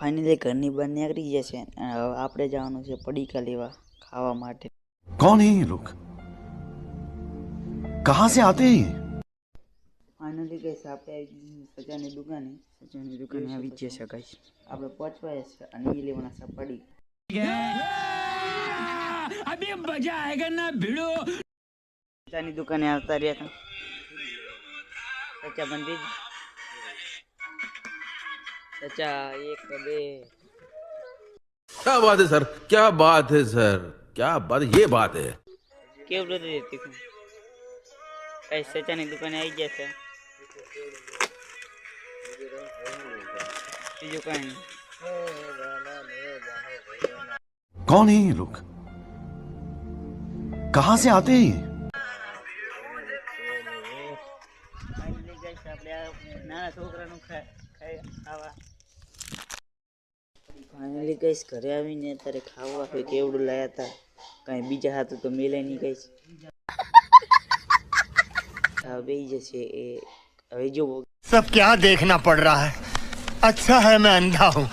Finally ઘરની બહાર નીકળી ગયા છે અને હવે આપણે જવાનું છે પડીકા લેવા ખાવા માટે। कौन है ये लोग? कहां से आते हैं ये? ફાઇનલી ગઈશ આપણે સજાની દુકાને આવી ગયા છે ગાઈસ। આપણે પહોંચવાય છે અને એ લેવાના છે પડીકા। અભી મજા આયેગા ના ભીડો। સજાની દુકાને આવતા રહ્યા હતા। સચા બંધી सचा एक दे। क्या बात है सर, क्या बात है सर, क्या बात, ये बात है। केव रहती हूँ कई सचा ની દુકાને આવી ગયા છે બીજું કઈ નહીં। कौन है ये लोग? कहां से आते हैं ये? નાના છોકરાનું ખાવા ફાઇનલી ગઈશ ઘરે આવીને અત્યારે ખાવા હોય કેવડું લાયા હતા કાંઈ બીજા હાથું તો મેલાય નહીં ગઈશ। હવે બેસી જશે એ હવે જો सब क्या देखना पड़ रहा है। अच्छा है मैं अंधा हूँ।